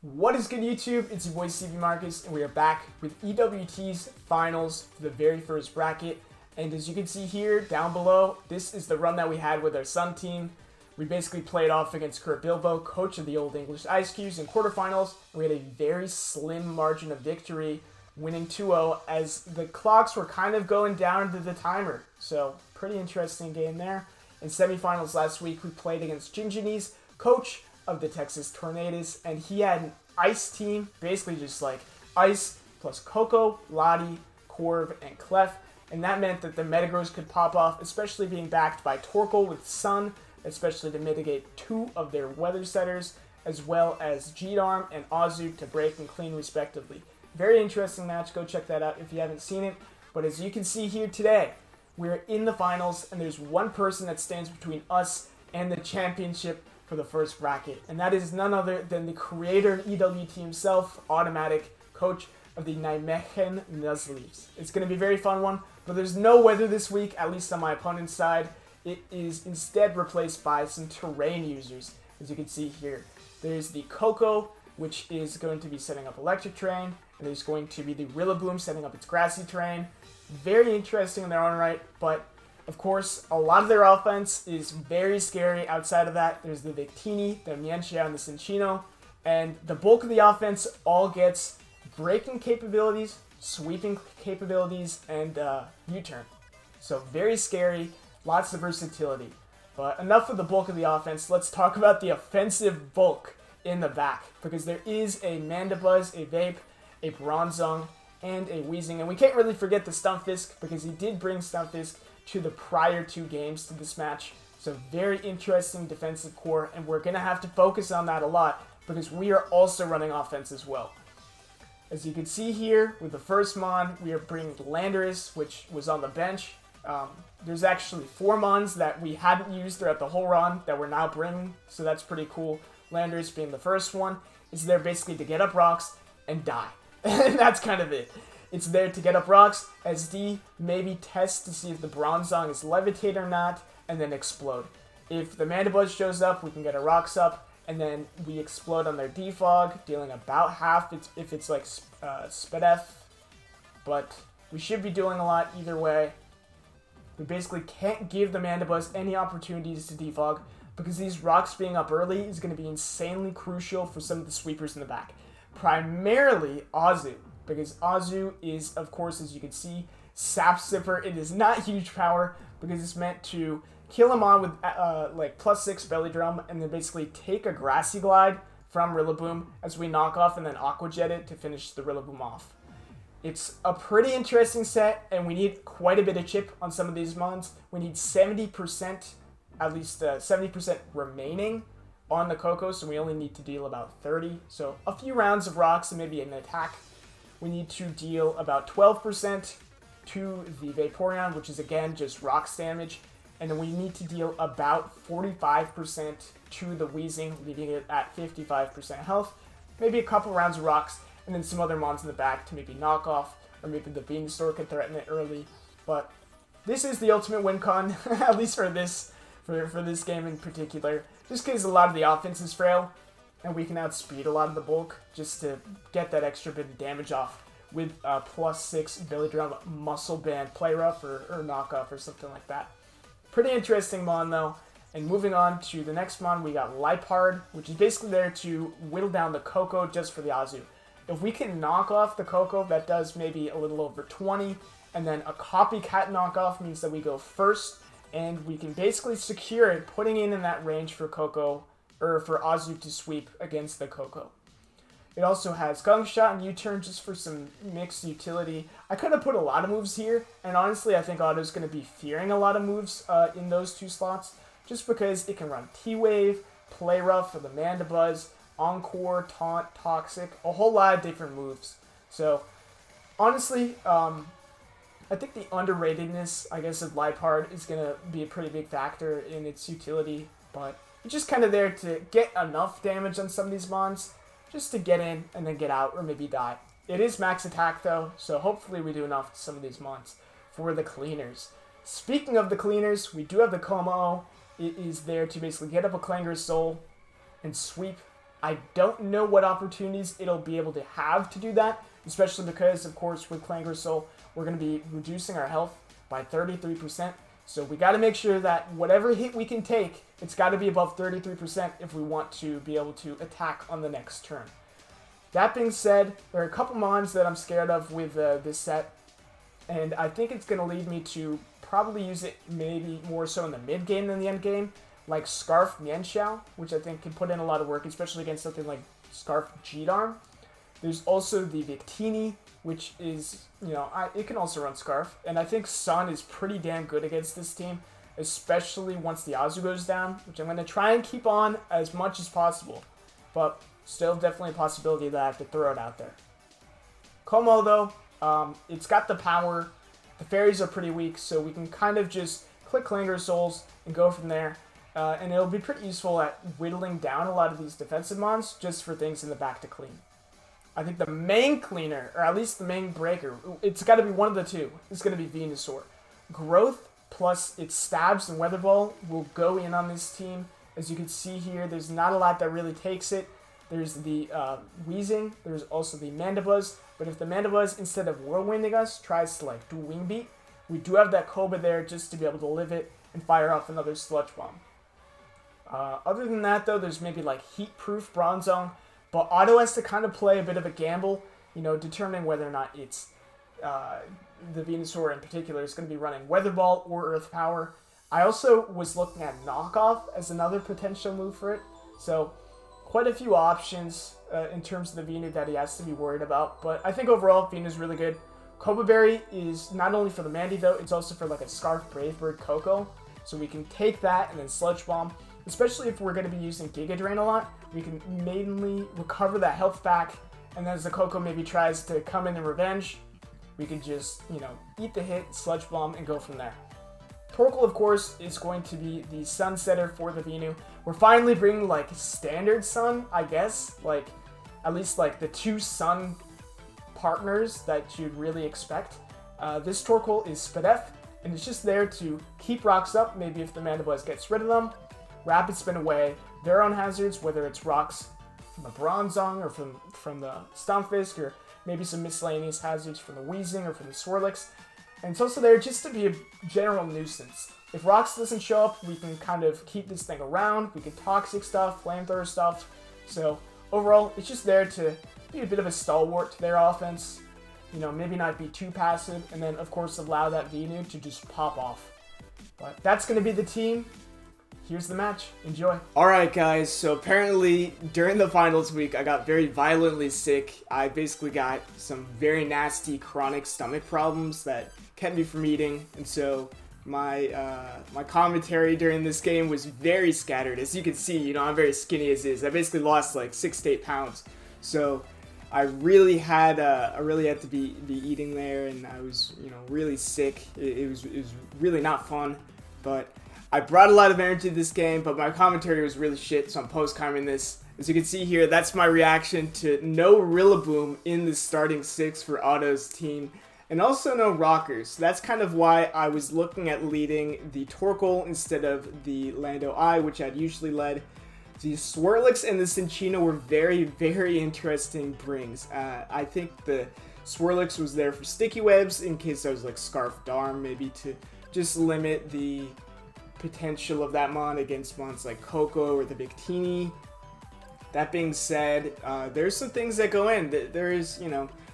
What is good, YouTube? It's your boy cbmarcus, and we are back with EWT's finals for the very first bracket. And as you can see here down below, this is the run that we had with our Sun team. We basically played off against Kurt Bilbo, coach of the Old English Ice Cubes, in quarterfinals. And we had a very slim margin of victory, winning 2-0 as the clocks were kind of going down to the timer. So pretty interesting game there. In semifinals last week, we played against Ginginny's coach of the Texas Tornadoes, and he had an ice team, basically just like ice plus Coco, Lottie, Corv, and Clef, and that meant that the Metagross could pop off, especially being backed by Torkoal with Sun, especially to mitigate two of their weather setters, as well as G-Darm and Azu to break and clean respectively. Very interesting match, go check that out if you haven't seen it, but as you can see here today, we're in the finals, and there's one person that stands between us and the championship for the first bracket, and that is none other than the creator of EWT himself, Automatic, coach of the Nijmegen Nuzleafs. It's going to be a very fun one, but there's no weather this week, at least on my opponent's side. It is instead replaced by some terrain users, as you can see here. There's the Coco, which is going to be setting up electric terrain, and there's going to be the Rillaboom setting up its grassy terrain. Very interesting in their own right, but of course, a lot of their offense is very scary. Outside of that, there's the Victini, the Mienshao, and the Cinccino. And the bulk of the offense all gets breaking capabilities, sweeping capabilities, and U-turn. So very scary, lots of versatility. But enough of the bulk of the offense. Let's talk about the offensive bulk in the back. Because there is a Mandibuzz, a Vape, a Bronzong, and a Weezing. And we can't really forget the Stunfisk, because he did bring Stunfisk to the prior two games to this match. So very interesting defensive core, and we're going to have to focus on that a lot because we are also running offense as well. As you can see here with the first Mon, we are bringing Landorus, which was on the bench. There's actually 4 Mons that we hadn't used throughout the whole run that we're now bringing, so that's pretty cool. Landorus being the first one is there basically to get up rocks and die. And that's kind of it. It's there to get up rocks, SD, maybe test to see if the Bronzong is levitate or not, and then explode. If the Mandibuzz shows up, we can get our rocks up, and then we explode on their defog, dealing about half if it's like Spedef. But we should be doing a lot either way. We basically can't give the Mandibuzz any opportunities to defog, because these rocks being up early is going to be insanely crucial for some of the sweepers in the back. Primarily Azu. Because Azu is, of course, as you can see, Sap Sipper. It is not huge power because it's meant to kill him on with like +6 Belly Drum and then basically take a Grassy Glide from Rillaboom as we knock off and then Aqua Jet it to finish the Rillaboom off. It's a pretty interesting set, and we need quite a bit of chip on some of these mons. We need 70%, at least 70% remaining on the Coco, so we only need to deal about 30. So a few rounds of rocks and maybe an attack. We need to deal about 12% to the Vaporeon, which is again just rocks damage. And then we need to deal about 45% to the Weezing, leaving it at 55% health. Maybe a couple rounds of rocks, and then some other mons in the back to maybe knock off, or maybe the Venusaur could threaten it early. But this is the ultimate win con, at least for this game in particular. Just because a lot of the offense is frail, and we can outspeed a lot of the bulk just to get that extra bit of damage off with a +6 Belly Drum Muscle Band Play Rough or Knockoff or something like that. Pretty interesting Mon though. And moving on to the next Mon, we got Liepard, which is basically there to whittle down the Coco just for the Azu. If we can knock off the Coco, that does maybe a little over 20, and then a copycat knockoff means that we go first, and we can basically secure it, putting in that range for Coco, or for Azu to sweep against the Coco. It also has Gunk Shot and U-Turn just for some mixed utility. I could have put a lot of moves here, and honestly I think Otto's going to be fearing a lot of moves in those 2 slots, just because it can run T-Wave, Play Rough for the Mandibuzz, Encore, Taunt, Toxic, a whole lot of different moves. So honestly, I think the underratedness, I guess, of Liepard is going to be a pretty big factor in its utility, but it's just kind of there to get enough damage on some of these mons, just to get in and then get out or maybe die. It is max attack though, so hopefully we do enough to some of these mons for the cleaners. Speaking of the cleaners, we do have the kommo-o. It is there to basically get up a Clanger's Soul and sweep I don't know what opportunities it'll be able to have to do that, especially because, of course, with Clangersoul, we're going to be reducing our health by 33%. So we got to make sure that whatever hit we can take, it's got to be above 33% if we want to be able to attack on the next turn. That being said, there are a couple mons that I'm scared of with this set, and I think it's going to lead me to probably use it maybe more so in the mid game than the end game, like Scarf Mienshao, which I think can put in a lot of work, especially against something like Scarf G-Darm. There's also the Victini, which is, it can also run Scarf, and I think Sun is pretty damn good against this team, especially once the Azu goes down, which I'm going to try and keep on as much as possible, but still definitely a possibility that I have to throw it out there. Kommo-o, though, it's got the power. The fairies are pretty weak, so we can kind of just click Clangersouls and go from there. And it'll be pretty useful at whittling down a lot of these defensive mons just for things in the back to clean. I think the main cleaner, or at least the main breaker, it's got to be one of the two. It's going to be Venusaur. Growth plus its stabs and weather ball will go in on this team. As you can see here, there's not a lot that really takes it. There's the Wheezing, there's also the Mandibuzz, but if the Mandibuzz, instead of whirlwinding us, tries to do Wing Beat, we do have that Cobra there just to be able to live it and fire off another Sludge Bomb. Other than that, though, there's maybe Heat-Proof Bronzong, but Otto has to kind of play a bit of a gamble, determining whether or not it's the Venusaur in particular is going to be running Weather Ball or Earth Power. I also was looking at Knockoff as another potential move for it, so quite a few options in terms of the Venu that he has to be worried about, but I think overall Venu's really good. Cobra Berry is not only for the Mandy though, it's also for a Scarf Brave Bird Coco, so we can take that and then Sludge Bomb, especially if we're going to be using Giga Drain a lot. We can mainly recover that health back, and then as the Coco maybe tries to come in revenge, we can just, eat the hit, Sludge Bomb, and go from there. Torkoal, of course, is going to be the Sun Setter for the Venu. We're finally bringing, standard Sun, I guess. At least, the two Sun partners that you'd really expect. This Torkoal is Spadef, and it's just there to keep rocks up, maybe if the Mandibuzz gets rid of them. Rapid Spin away their own hazards, whether it's rocks from the Bronzong or from the Stunfisk, or maybe some miscellaneous hazards from the Wheezing or from the Swirlix. And it's also there just to be a general nuisance. If rocks doesn't show up, we can kind of keep this thing around. We can toxic stuff, flamethrower stuff. So overall, it's just there to be a bit of a stalwart to their offense. Maybe not be too passive, and then of course allow that Venu to just pop off. But that's going to be the team. Here's the match. Enjoy. Alright guys, so apparently during the finals week I got very violently sick. I basically got some very nasty chronic stomach problems that kept me from eating, and so my commentary during this game was very scattered. As you can see, I'm very skinny as is. I basically lost 6 to 8 pounds. So I really had to be eating there, and I was really sick. It was really not fun, but I brought a lot of energy to this game, but my commentary was really shit, so I'm post-commenting this. As you can see here, that's my reaction to no Rillaboom in the starting 6 for Otto's team, and also no Rockers. That's kind of why I was looking at leading the Torkoal instead of the Lando-i, which I'd usually led. The Swirlix and the Cinccino were very, very interesting brings. I think the Swirlix was there for sticky webs in case I was Scarf Darm, maybe to just limit the potential of that mon against mons like Coco or the Victini. That being said, there's some things that go in. There is,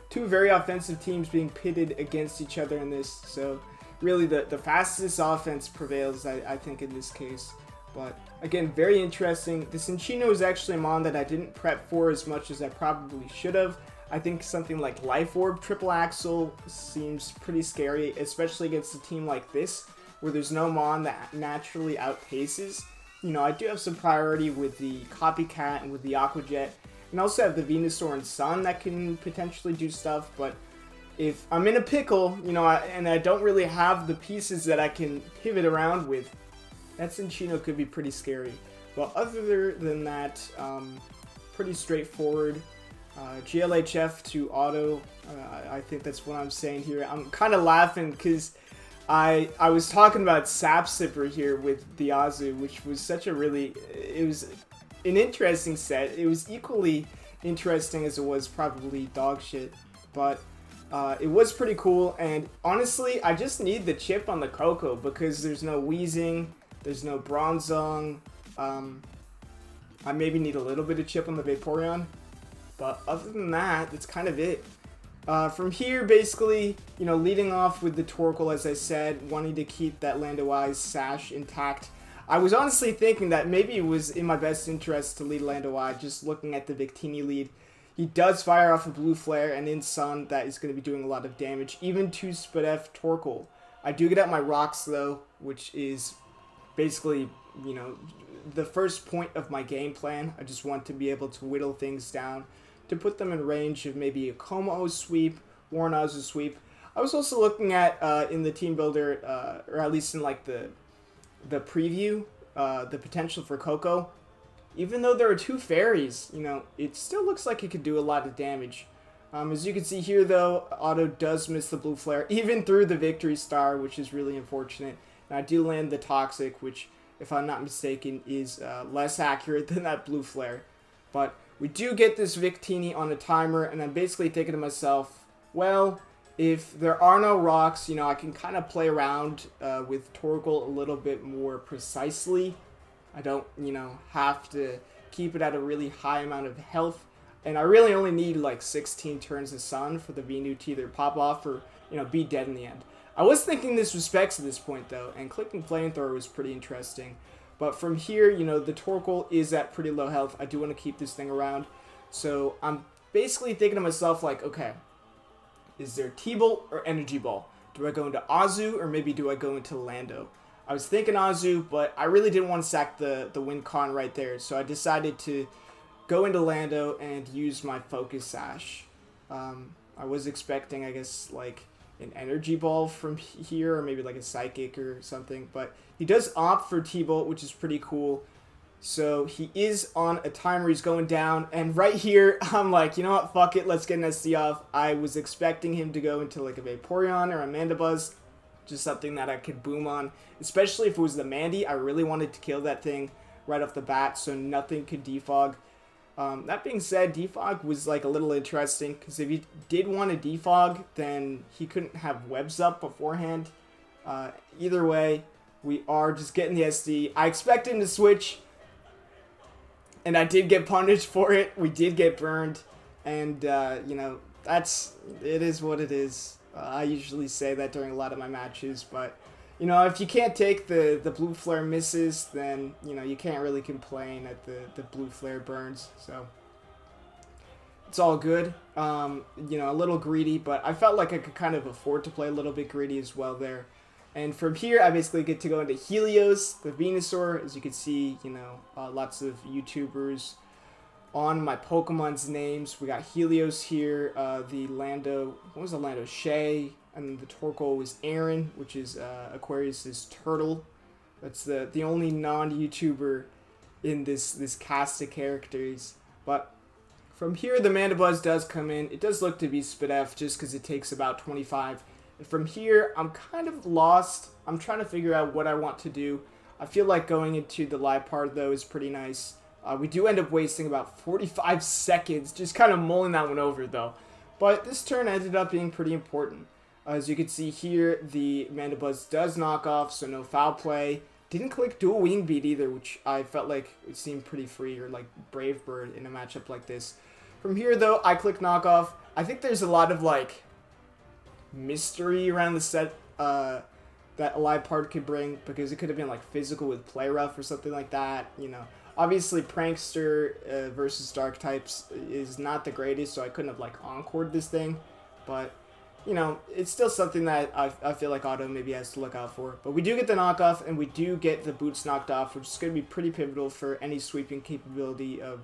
two very offensive teams being pitted against each other in this, so really the fastest offense prevails, I think, in this case. But again, very interesting. The Cinccino is actually a mon that I didn't prep for as much as I probably should have. I think something like Life Orb Triple Axle seems pretty scary, especially against a team like this, where there's no mon that naturally outpaces. I do have some priority with the Copycat and with the Aqua Jet, and also have the Venusaur and Sun that can potentially do stuff, but if I'm in a pickle, and I don't really have the pieces that I can pivot around with, that Cinccino could be pretty scary. But other than that, pretty straightforward. GLHF to Otto, I think that's what I'm saying here. I'm kind of laughing because I was talking about Sap Sipper here with the Azu, which was such a really, it was an interesting set. It was equally interesting as it was probably dog shit, but it was pretty cool. And honestly, I just need the chip on the Koko because there's no Wheezing, there's no Bronzong. I maybe need a little bit of chip on the Vaporeon, but other than that, that's kind of it. From here, basically, you know, leading off with the Torkoal, as I said, wanting to keep that lando-i's sash intact. I was honestly thinking that maybe it was in my best interest to lead lando-i, just looking at the Victini lead. He does fire off a Blue Flare, and in Sun, that is going to be doing a lot of damage, even to Spadef Torkoal. I do get out my Rocks, though, which is basically, you know, the first point of my game plan. I just want to be able to whittle things down to put them in range of maybe a kommo-o sweep or an Azu sweep. I was also looking at, in the team builder, or at least in like the preview, the potential for Koko. Even though there are 2 fairies, you know, it still looks like it could do a lot of damage. As you can see here, though, Otto does miss the Blue Flare, even through the Victory Star, which is really unfortunate. And I do land the Toxic, which, if I'm not mistaken, is less accurate than that Blue Flare. But we do get this Victini on a timer, and I'm basically thinking to myself, well, if there are no rocks, you know, I can kind of play around with Torkoal a little bit more precisely. I don't, you know, have to keep it at a really high amount of health. And I really only need like 16 turns of Sun for the Venu to either pop off or, you know, be dead in the end. I was thinking this was Specs at this point, though, and clicking Flamethrower was pretty interesting. But from here, you know, the Torkoal is at pretty low health. I do want to keep this thing around. So I'm basically thinking to myself, like, okay, is there T-Bolt or Energy Ball? Do I go into Azu or maybe do I go into Lando? I was thinking Azu, but I really didn't want to sack the win con right there. So I decided to go into Lando and use my Focus Sash. I was expecting, I guess, like an Energy Ball from here, or maybe like a Psychic or something, but he does opt for T-Bolt, which is pretty cool. So he is on a timer, he's going down, and right here, I'm like, you know what, fuck it, let's get an SD off. I was expecting him to go into like a Vaporeon or a Mandibuzz, just something that I could boom on, especially if it was the Mandy. I really wanted to kill that thing right off the bat, so nothing could defog. That being said, defog was like a little interesting, because if he did want to defog, then he couldn't have webs up beforehand. Either way, we are just getting the SD. I expect him to switch, and I did get punished for it. We did get burned, and you know, it is what it is. I usually say that during a lot of my matches, but you know, if you can't take the Blue Flare misses, then, you know, you can't really complain at the Blue Flare burns. So it's all good. You know, a little greedy, but I felt like I could kind of afford to play a little bit greedy as well there. And from here, I basically get to go into Helios, the Venusaur. As you can see, you know, lots of YouTubers on my Pokemon's names. We got Helios here, the Lando, what was the Lando? Shay. And the Torkoal was Aaron, which is Aquarius's turtle. That's the only non-YouTuber in this cast of characters. But from here, the Mandibuzz does come in. It does look to be Spadef, just because it takes about 25. And from here, I'm kind of lost. I'm trying to figure out what I want to do. I feel like going into the live part, though, is pretty nice. We do end up wasting about 45 seconds, just kind of mulling that one over, though. But this turn ended up being pretty important. As you can see here, the Mandibuzz does knock off, so no foul play. Didn't click dual wing beat either, which I felt like it seemed pretty free, or like Brave Bird in a matchup like this. From here, though, I click knockoff. I think there's a lot of like mystery around the set that a live part could bring, because it could have been like physical with Play Rough or something like that. You know, obviously Prankster versus Dark types is not the greatest, so I couldn't have like encored this thing, but you know, it's still something that I feel like Otto maybe has to look out for. But we do get the knockoff, and we do get the boots knocked off, which is going to be pretty pivotal for any sweeping capability of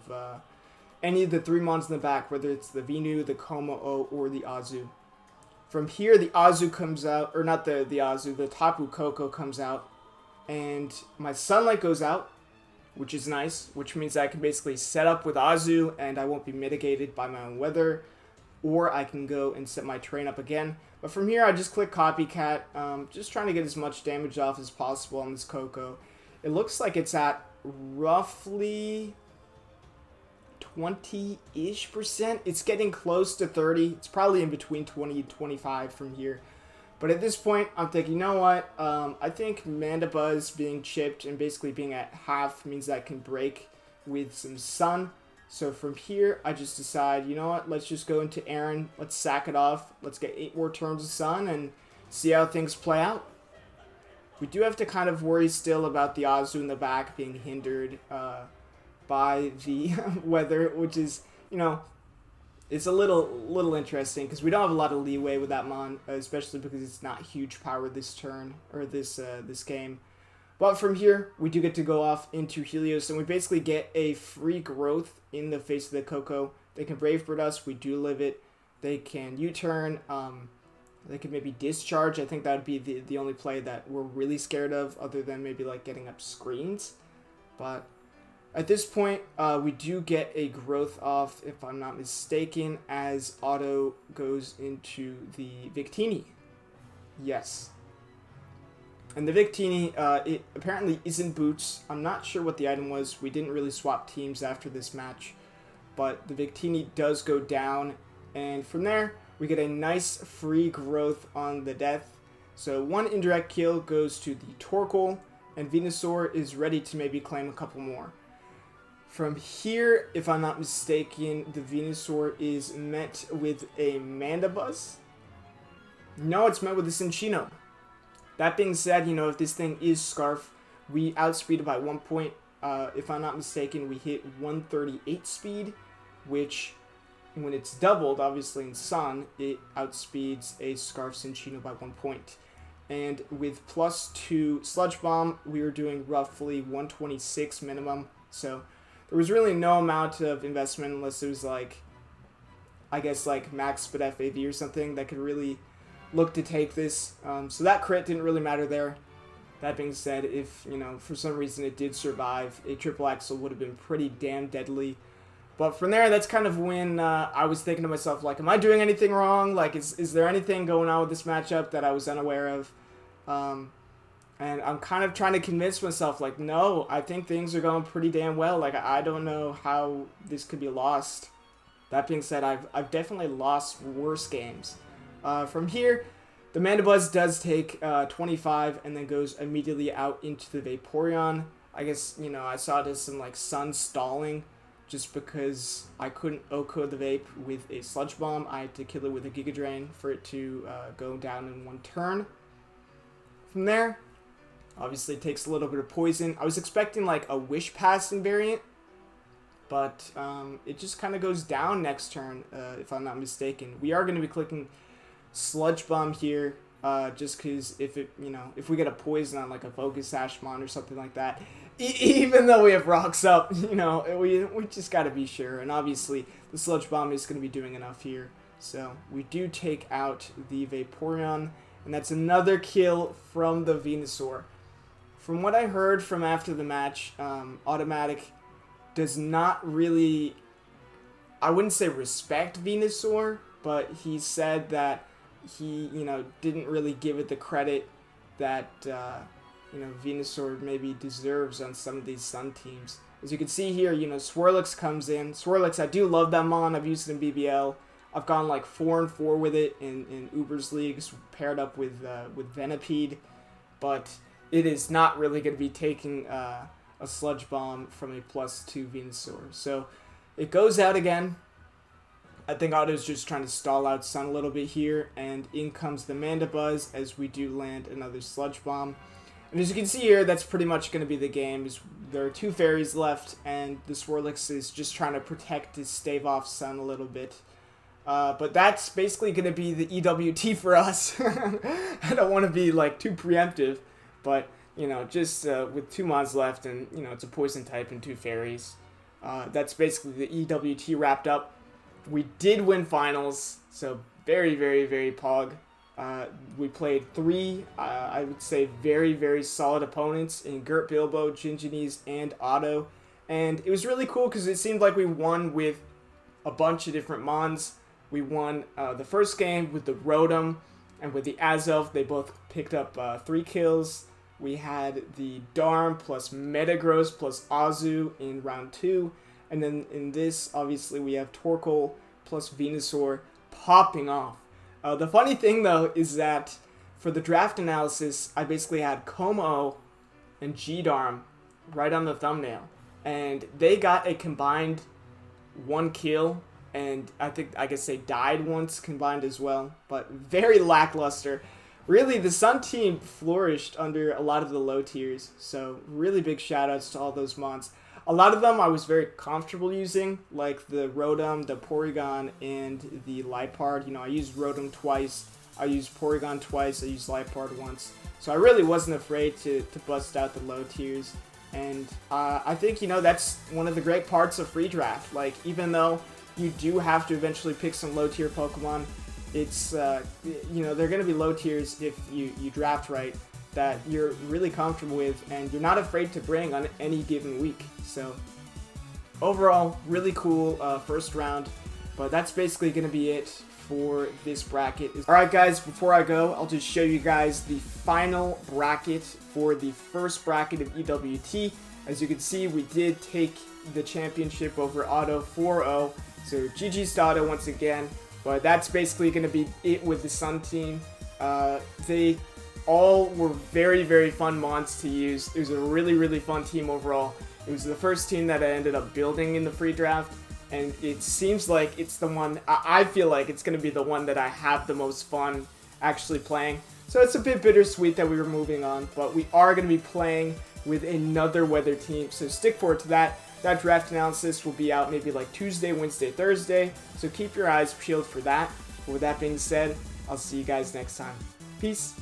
any of the 3 mons in the back, whether it's the Venu, the kommo-o, or the Azu. From here, the Azu comes out, or not the Azu, the Tapu Koko comes out, and my Sunlight goes out, which is nice, which means I can basically set up with Azu, and I won't be mitigated by my own weather. Or I can go and set my train up again. But from here, I just click Copycat, just trying to get as much damage off as possible on this Koko. It looks like it's at roughly 20-ish%. It's getting close to 30. It's probably in between 20 and 25 from here. But at this point, I'm thinking, you know what? I think Mandibuzz being chipped and basically being at half means that I can break with some Sun. So from here, I just decide, you know what? Let's just go into Aaron. Let's sack it off. Let's get 8 more turns of Sun and see how things play out. We do have to kind of worry still about the Azu in the back being hindered by the weather, which is, you know, it's a little interesting because we don't have a lot of leeway with that mon, especially because it's not huge power this turn or this game. But from here, we do get to go off into Helios, and we basically get a free growth in the face of the Coco. They can Brave Bird us. We do live it. They can U-turn. They could maybe discharge. I think that would be the only play that we're really scared of, other than maybe like getting up screens. But at this point, we do get a growth off, if I'm not mistaken, as Auto goes into the Victini. Yes. And the Victini, it apparently isn't boots. I'm not sure what the item was. We didn't really swap teams after this match. But the Victini does go down. And from there, we get a nice free growth on the death. So 1 indirect kill goes to the Torkoal. And Venusaur is ready to maybe claim a couple more. From here, if I'm not mistaken, the Venusaur is met with a Mandibuzz. No, it's met with a Cinccino. That being said, you know, if this thing is Scarf, we outspeed it by 1 point. If I'm not mistaken, we hit 138 speed, which, when it's doubled, obviously in Sun, it outspeeds a Scarf Cinccino by 1 point. And with +2 Sludge Bomb, we were doing roughly 126 minimum. So there was really no amount of investment unless it was like, I guess like max spit FAV or something that could really look to take this. So that crit didn't really matter there. That being said, if, you know, for some reason it did survive, a triple axle would have been pretty damn deadly. But from there, that's kind of when I was thinking to myself, like, am I doing anything wrong? Like, is there anything going on with this matchup that I was unaware of? And I'm kind of trying to convince myself, like, no, I think things are going pretty damn well. Like, I don't know how this could be lost. That being said, I've definitely lost worse games. From here, the Mandibuzz does take 25 and then goes immediately out into the Vaporeon. I guess, you know, I saw it as some, like, Sun stalling just because I couldn't O-code the Vape with a Sludge Bomb. I had to kill it with a Giga Drain for it to go down in 1 turn. From there, obviously it takes a little bit of poison. I was expecting, like, a Wish Passing variant, but it just kind of goes down next turn, if I'm not mistaken. We are going to be clicking Sludge Bomb here, just because if it, you know, if we get a poison on like a Focus Ashmon or something like that, even though we have rocks up, you know, we just got to be sure. And obviously the Sludge Bomb is going to be doing enough here. So we do take out the Vaporeon, and that's another kill from the Venusaur. From what I heard from after the match, Automatic does not really, I wouldn't say respect Venusaur, but he said that he, you know, didn't really give it the credit that, you know, Venusaur maybe deserves on some of these Sun teams. As you can see here, you know, Swirlix comes in. Swirlix, I do love that mon. I've used it in BBL. I've gone like 4-4 with it in Uber's leagues, paired up with Venipede, but it is not really going to be taking a Sludge Bomb from a +2 Venusaur. So it goes out again. I think Otto's just trying to stall out Sun a little bit here, and in comes the Mandibuzz as we do land another Sludge Bomb. And as you can see here, that's pretty much going to be the game. There are 2 fairies left, and the Swirlix is just trying to protect his stave off Sun a little bit. But that's basically going to be the EWT for us. I don't want to be like too preemptive, but you know, just with 2 mods left, and you know, it's a poison type and 2 fairies. That's basically the EWT wrapped up. We did win finals, so very, very, very pog. We played 3, I would say, very, very solid opponents in Gert Bilbo, Ginginis, and Otto. And it was really cool because it seemed like we won with a bunch of different mons. We won the first game with the Rotom and with the Azelf. They both picked up 3 kills. We had the Darm plus Metagross plus Azu in round 2. And then in this, obviously, we have Torkoal plus Venusaur popping off. The funny thing, though, is that for the draft analysis, I basically had kommo-o and G-Darm right on the thumbnail. And they got a combined 1 kill, and I guess they died once combined as well, but very lackluster. Really, the Sun team flourished under a lot of the low tiers, so really big shoutouts to all those mons. A lot of them I was very comfortable using, like the Rotom, the Porygon, and the Liepard. You know, I used Rotom twice, I used Porygon twice, I used Liepard once. So I really wasn't afraid to bust out the low tiers. And I think, you know, that's one of the great parts of free draft. Like, even though you do have to eventually pick some low tier Pokemon, it's, you know, they're going to be low tiers if you draft right, that you're really comfortable with and you're not afraid to bring on any given week. So overall, really cool first round, but that's basically going to be it for this bracket. Alright guys, before I go, I'll just show you guys the final bracket for the first bracket of EWT. As you can see, we did take the championship over Auto 4-0, so GG's to Auto once again. But that's basically going to be it with the Sun team. They all were very, very fun mons to use. It was a really, really fun team overall. It was the first team that I ended up building in the free draft, and it seems like it's the one, I feel like it's going to be the one that I have the most fun actually playing. So it's a bit bittersweet that we were moving on, but we are going to be playing with another weather team, so stick forward to that. That draft analysis will be out maybe like Tuesday, Wednesday, Thursday, so keep your eyes peeled for that. But with that being said, I'll see you guys next time. Peace.